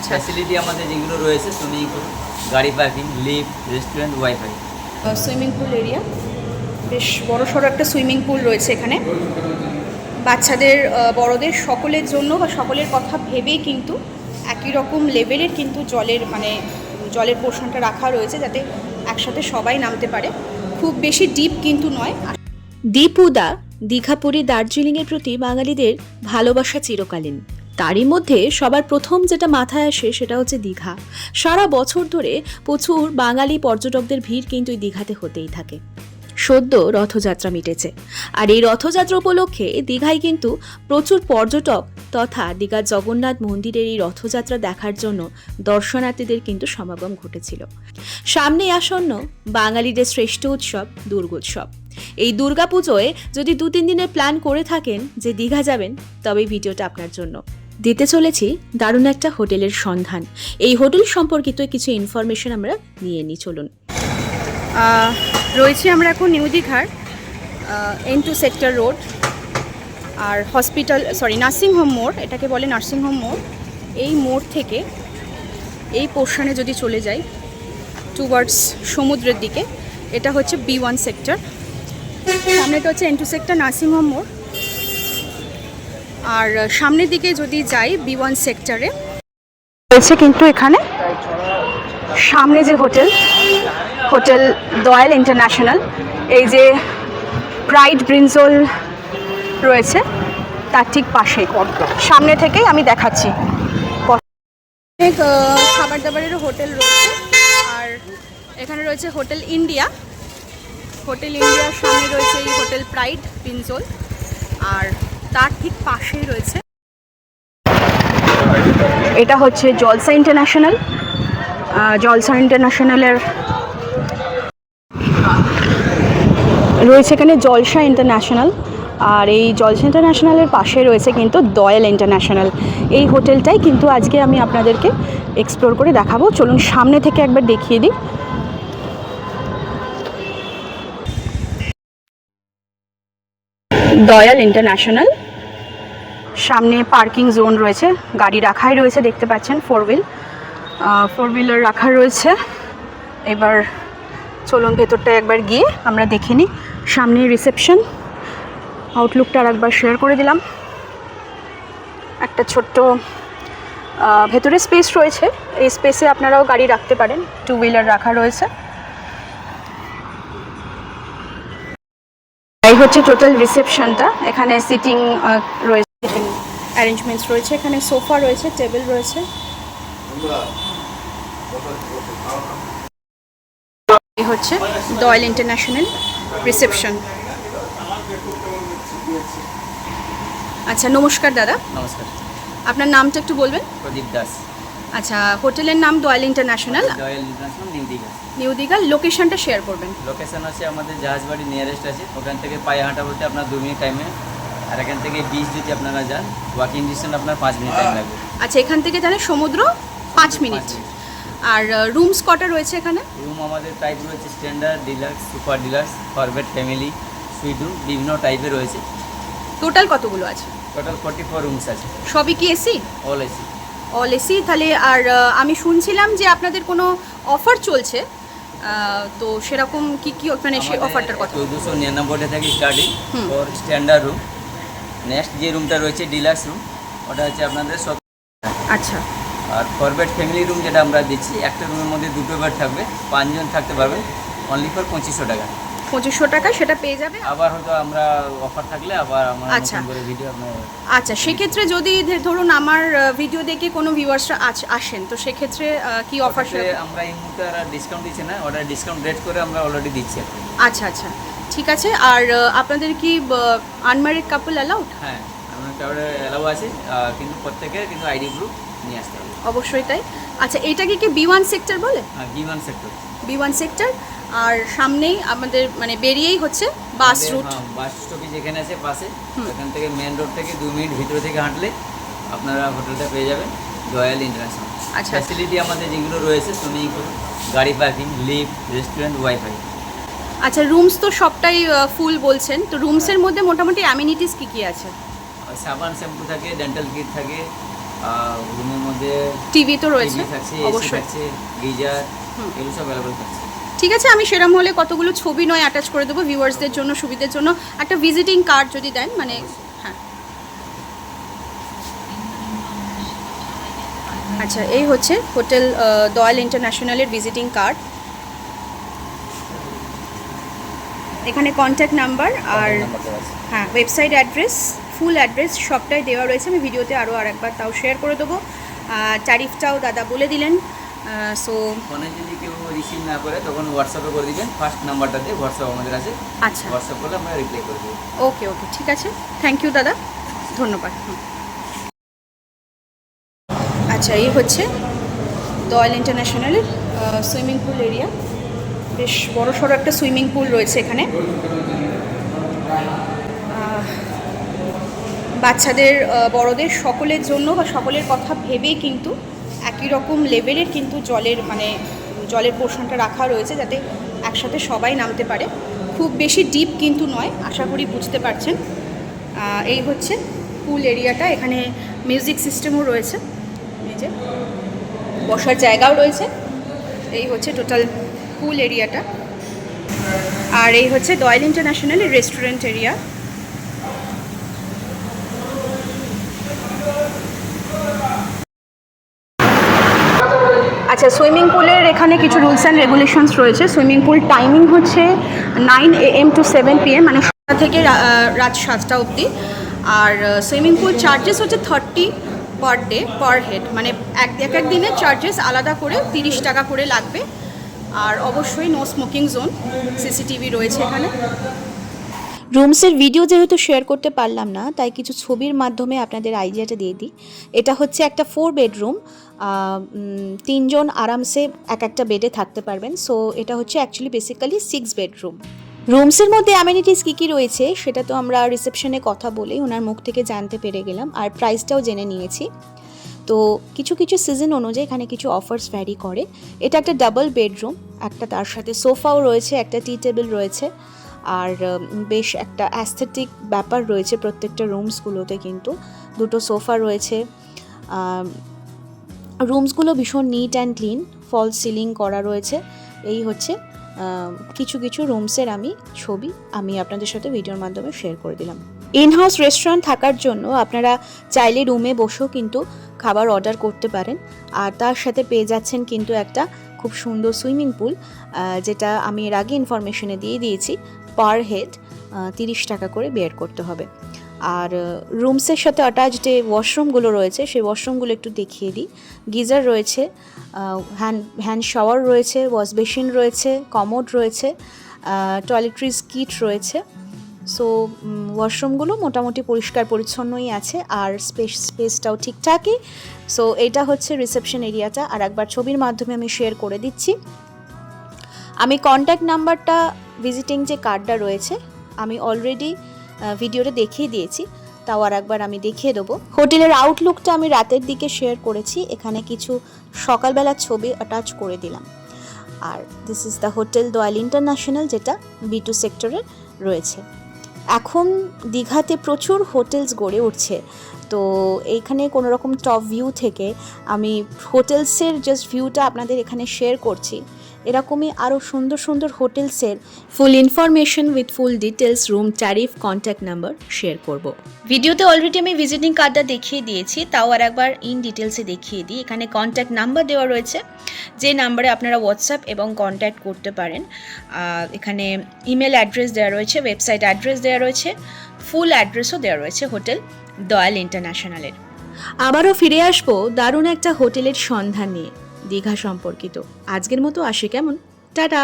আচ্ছা ফ্যাসিলিটি আমাদের যেগুলো রয়েছে সুইমিং পুল, গাড়ি parking, lift, restaurant, wifi. Swimming pool area, বেশ বড়সড় একটা সুইমিং পুল রয়েছে এখানে। বাচ্চাদের বড়দের সকলের জন্য বা সকলের কথা ভেবেই কিন্তু একই রকম লেভেলের কিন্তু জলের পোর্শনটা রাখা রয়েছে, যাতে একসাথে সবাই নামতে পারে। খুব বেশি ডিপ কিন্তু নয়। দীপুদা দীঘাপুরী দার্জিলিংয়ের প্রতি বাঙালিদের ভালোবাসা চিরকালীন। তারই মধ্যে সবার প্রথম যেটা মাথায় আসে সেটা হচ্ছে দীঘা। সারা বছর ধরে প্রচুর বাঙালি পর্যটকদের ভিড় কিন্তু এই দীঘাতে হতেই থাকে। সদ্য রথযাত্রা মিটেছে, আর এই রথযাত্রা উপলক্ষে দীঘায় কিন্তু প্রচুর পর্যটক তথা দীঘার জগন্নাথ মন্দিরের এই রথযাত্রা দেখার জন্য দর্শনার্থীদের কিন্তু সমাগম ঘটেছিল। সামনে আসন্ন বাঙালিদের শ্রেষ্ঠ উৎসব দুর্গোৎসব। এই দুর্গাপুজোয় যদি 2-3 দিনের প্ল্যান করে থাকেন যে দীঘা যাবেন, তবে ভিডিওটা আপনার জন্য। দিতে চলেছি দারুণ একটা হোটেলের সন্ধান। এই হোটেল সম্পর্কিত কিছু ইনফরমেশন আমরা নিয়ে নিই, চলুন। রয়েছি আমরা এখন নিউ দীঘার N2 সেক্টর রোড আর নার্সিংহোম মোড়, এটাকে বলে নার্সিংহোম মোড়। এই মোড় থেকে এই পোর্শনে যদি চলে যাই টুয়ার্ডস সমুদ্রের দিকে, এটা হচ্ছে B1 সেক্টর, সামনেটা হচ্ছে N2 সেক্টর নার্সিংহোম মোড়। আর সামনের দিকে যদি যাই B1 সেক্টরে রয়েছে কিন্তু এখানে সামনে যে হোটেল দয়াল ইন্টারন্যাশনাল, এই যে প্রাইড ব্রিনজোল রয়েছে তার ঠিক পাশে, সামনে থেকেই আমি দেখাচ্ছি। অনেক খাবার দাবারেরও হোটেল রয়েছে। আর এখানে রয়েছে হোটেল ইন্ডিয়ার সামনে রয়েছে এই হোটেল প্রাইড ব্রিনজোল, আর তার ঠিক পাশেই রয়েছে এটা হচ্ছে জলসা ইন্টারন্যাশনালের রয়েছে এখানে জলসা ইন্টারন্যাশনাল। আর এই জলসা ইন্টারন্যাশনালের পাশে রয়েছে কিন্তু দয়াল ইন্টারন্যাশনাল। এই হোটেলটাই কিন্তু আজকে আমি আপনাদেরকে এক্সপ্লোর করে দেখাবো। চলুন সামনে থেকে একবার দেখিয়ে দিই। দয়াল ইন্টারন্যাশনাল, সামনে পার্কিং জোন রয়েছে, গাড়ি রাখাই রয়েছে, দেখতে পাচ্ছেন ফোর হুইলার রাখা রয়েছে। এবার চলুন ভেতরটা একবার গিয়ে আমরা দেখে নিই। সামনে রিসেপশন, আউটলুকটা আর একবার শেয়ার করে দিলাম। একটা ছোট্ট ভেতরে স্পেস রয়েছে, এই স্পেসে আপনারাও গাড়ি রাখতে পারেন, 2 হুইলার রাখা রয়েছে। এই হচ্ছে টোটাল রিসেপশনটা। এখানে সিটিং রয়েছে, সিটিং অ্যারেঞ্জমেন্টস রয়েছে, এখানে সোফা রয়েছে, টেবিল রয়েছে। এই হচ্ছে দয়াল ইন্টারন্যাশনাল রিসেপশন। আচ্ছা, নমস্কার দাদা। নমস্কার। আপনার নামটা একটু বলবেন? প্রদীপ দাস। আচ্ছা, হোটেলের নাম Dayal international, new Digha. New Digha. লোকেশনটা শেয়ার করবেন? লোকেশন আছে আমাদের জাহাজবাড়ি নিয়ারেস্ট আছে, ওখান থেকে পায়ে হাঁটা বলতে আপনার 2 মিনিট টাইমে। আর এখান থেকে বিচ যদি আপনারা যান, ওয়াকিং ডিস্টেন্স আপনার 5 মিনিট টাইম লাগবে। আচ্ছা, এখান থেকে তাহলে সমুদ্র 5 মিনিট। আর রুমস কটা রয়েছে এখানে? রুম আমাদের টাইপ রয়েছে standard, deluxe, super deluxe, Corbett, family, sweet room, বিভিন্ন টাইপের রয়েছে। টোটাল কতগুলো আছে? টোটাল 44 রুমস আছে। সবই কি AC? All AC. All AC. তাহলে আর আমি শুনছিলাম যে আপনাদের কোনো অফার চলছে, তো সেরকম কি মানে সেই অফারটার কথা? 1499 থেকে starting for standard room. Next যে রুমটা রয়েছে ডিলাক্স রুম, ওটা হচ্ছে আপনাদের 17। আচ্ছা। আর কর্বেট ফ্যামিলি রুম যেটা আমরা দিচ্ছি, একটা রুমের মধ্যে 2টো বেড থাকবে, 5 জন থাকতে পারবেন, অনলি ফর 2500 টাকা। 2500 টাকা সেটা পেয়ে যাবে। আবার হয়তো আমরা অফার থাকলে আবার আমরা নতুন করে ভিডিও আপনার। আচ্ছা, সেক্ষেত্রে যদি ধরুন আমার ভিডিও দেখে কোনো ভিউয়ার্সরা আসেন, তো সেক্ষেত্রে কি অফার? আমরা এই মুহূর্তে আর ডিসকাউন্ট দিচ্ছি না, ওটা ডিসকাউন্ট রেট করে আমরা অলরেডি দিচ্ছি। আচ্ছা আচ্ছা, ঠিক আছে। আর আপনাদের কি আনম্যারিড কাপল অ্যালাউড? হ্যাঁ, আমাদের অ্যালাউ আছে, কিন্তু প্রত্যেকের কিন্তু আইডি প্রুফ নিয়ে আসতে হবে। অবশ্যই তাই। আচ্ছা, এটাকে কি B1 সেক্টর বলে? হ্যাঁ, B1 সেক্টর। B1 sector. আর সামনেই আমাদের মানে বেরিয়েই হচ্ছে বাস রুট। বাস স্টপেজ যেখানে আছে পাশে, এখান থেকে মেন রোড থেকে 2 মিনিট ভিতরে থেকে হাঁটলে আপনারা হোটেলটা পেয়ে যাবেন, দয়াল ইন্টারন্যাশনাল। আচ্ছা, ফ্যাসিলিটি আমাদের যেগুলো রয়েছে সুইমিং পুল, গাড়ি পার্কিং, লিফট, রেস্টুরেন্ট, ওয়াইফাই। আচ্ছা, রুমস তো সবটাই ফুল বলছেন, তো রুমসের মধ্যে মোটামুটি অ্যামিনিটিস কী কী আছে? সাবান, শ্যাম্পু থাকে, ডেন্টাল কিট থাকে, রুমের মধ্যে টিভি তো রয়েছে টিভি থাকছে, এসি অবশ্যই। থাকছে, গিজার, এগুলো সব অ্যাভেলেবল থাকছে। ঠিক আছে, আমি সেরম হলে কতগুলো ছবি নয় অ্যাটাচ করে দেবো ভিউয়ার্সদের জন্য, সুবিধার জন্য। একটা ভিজিটিং কার্ড যদি দেন, মানে হ্যাঁ। আচ্ছা, এই হচ্ছে হোটেল দয়াল ইন্টারন্যাশনালের ভিজিটিং কার্ড। এখানে কন্ট্যাক্ট নাম্বার আর নাম্বারটা আছে। হ্যাঁ ওয়েবসাইট অ্যাড্রেস, ফুল অ্যাড্রেস সবটাই দেওয়া রয়েছে। আমি ভিডিওতে আরও আরেকবার তাও শেয়ার করে দেবো। ট্যারিফটাও দাদা বলে দিলেন। সো ফোনে যদি কেউ রিসিভ না করে তখন হোয়াটসঅ্যাপে করে দিবেন, ফার্স্ট নাম্বারটা দিয়ে হোয়াটসঅ্যাপ আমাদের আছে, আচ্ছা, হোয়াটসঅ্যাপ করলে আমরা রিপ্লাই করে দেবো। ওকে ওকে, ঠিক আছে, থ্যাংক ইউ দাদা, ধন্যবাদ। আচ্ছা, এই হচ্ছে দয়াল ইন্টারন্যাশনালের সুইমিং পুল এরিয়া। বেশ বড় সড়ো একটা সুইমিং পুল রয়েছে এখানে। বাচ্চাদের, বড়দের সকলের জন্য বা সকলের কথা ভেবেই কিন্তু একই রকম লেভেলের কিন্তু জলের পোর্শনটা রাখা রয়েছে, যাতে একসাথে সবাই নামতে পারে। খুব বেশি ডিপ কিন্তু নয়, আশা করি বুঝতে পারছেন। এই হচ্ছে পুল এরিয়াটা। এখানে মিউজিক সিস্টেমও রয়েছে, এই যে বসার জায়গাও রয়েছে। এই হচ্ছে টোটাল পুল এরিয়াটা। আর এই হচ্ছে দয়াল ইন্টারন্যাশনালের রেস্টুরেন্ট এরিয়া। আচ্ছা, সুইমিং পুলের এখানে কিছু রুলস অ্যান্ড রেগুলেশনস রয়েছে। সুইমিং পুল টাইমিং হচ্ছে 9 AM to 7 PM, মানে সন্ধ্যা থেকে রাত 7টা অবধি। আর সুইমিং পুল চার্জেস হচ্ছে 30 পার ডে পার হেড, মানে এক এক দিনের চার্জেস আলাদা করে 30 টাকা করে লাগবে। আর অবশ্যই নো স্মোকিং জোন, সিসিটিভি রয়েছে এখানে। রুমসের ভিডিও যেহেতু শেয়ার করতে পারলাম না, তাই কিছু ছবির মাধ্যমে আপনাদের আইডিয়াটা দিয়ে দিই। এটা হচ্ছে একটা 4 বেডরুম, 3 জন আরামসে একটা বেডে থাকতে পারবেন। সো এটা হচ্ছে অ্যাকচুয়ালি বেসিক্যালি 6 বেডরুম। রুমসের মধ্যে অ্যামেনিটিস কী কী রয়েছে সেটা তো আমরা রিসেপশনে কথা বলেই ওনার মুখ থেকে জানতে পেরে গেলাম, আর প্রাইসটাও জেনে নিয়েছি। তো কিছু কিছু সিজন অনুযায়ী এখানে কিছু অফার্স ভ্যারি করে। এটা একটা ডাবল বেডরুম, একটা তার সাথে সোফাও রয়েছে, একটা টি টেবিল রয়েছে, আর বেশ একটা অ্যাস্থেটিক ব্যাপার রয়েছে প্রত্যেকটা রুমসগুলোতে। কিন্তু দুটো সোফা রয়েছে। রুমসগুলো ভীষণ neat and clean, fall ceiling করা রয়েছে। এই হচ্ছে কিছু কিছু রুমসের ছবি আমি আপনাদের সাথে ভিডিওর মাধ্যমে শেয়ার করে দিলাম। ইনহাউস রেস্টুরেন্ট থাকার জন্য আপনারা চাইলে রুমে বসেও কিন্তু খাবার অর্ডার করতে পারেন, আর তার সাথে পেয়ে যাচ্ছেন কিন্তু একটা খুব সুন্দর সুইমিং পুল, যেটা আমি এর আগে ইনফরমেশনে দিয়ে দিয়েছি। পার হেড 30 টাকা করে বেয়ার করতে হবে। আর রুমসের সাথে অ্যাটাচ যে ওয়াশরুমগুলো রয়েছে সেই ওয়াশরুমগুলো একটু দেখিয়ে দিই। গিজার রয়েছে, হ্যান্ড শাওয়ার রয়েছে, ওয়াশ বেসিন রয়েছে, কমোড রয়েছে, টয়লেট্রিজ কিট রয়েছে। সো ওয়াশরুমগুলো মোটামুটি পরিষ্কার পরিচ্ছন্নই আছে, আর স্পেসটাও ঠিকঠাকই। সো এটা হচ্ছে রিসেপশন এরিয়াটা। আর একবার ছবির মাধ্যমে আমি শেয়ার করে দিচ্ছি। আমি কন্ট্যাক্ট নাম্বারটা, ভিজিটিং যে কার্ডটা রয়েছে, আমি অলরেডি ভিডিওটা দেখিয়ে দিয়েছি, তাও আর একবার আমি দেখিয়ে দেবো। হোটেলের আউটলুকটা আমি রাতের দিকে শেয়ার করেছি, এখানে কিছু সকালবেলার ছবি অ্যাটাচ করে দিলাম। আর this is the hotel Dayal international, যেটা B2 সেক্টরে রয়েছে। এখন দীঘাতে প্রচুর হোটেলস গড়ে উঠছে, তো এইখানে কোনো রকম টপ ভিউ থেকে আমি হোটেলসের জাস্ট ভিউটা আপনাদের এখানে শেয়ার করছি। এরকমই আরও সুন্দর সুন্দর হোটেলসের full information with full details, room tariff, contact number share করব। ভিডিওতে অলরেডি আমি ভিজিটিং কার্ডটা দেখিয়ে দিয়েছি, তাও আর একবার ইন ডিটেলসে দেখিয়ে দিই। এখানে কন্ট্যাক্ট নাম্বার দেওয়া রয়েছে, যে নাম্বারে আপনারা হোয়াটসঅ্যাপ এবং কন্ট্যাক্ট করতে পারেন। এখানে ইমেল অ্যাড্রেস দেওয়া রয়েছে, ওয়েবসাইট অ্যাড্রেস দেওয়া রয়েছে, ফুল অ্যাড্রেসও দেওয়া রয়েছে হোটেল দয়াল ইন্টারন্যাশনালের। আবারও ফিরে আসবো দারুণ একটা হোটেলের সন্ধান নিয়ে, দীঘা সম্পর্কিত। আজকের মতো আসি, কেমন? টাটা।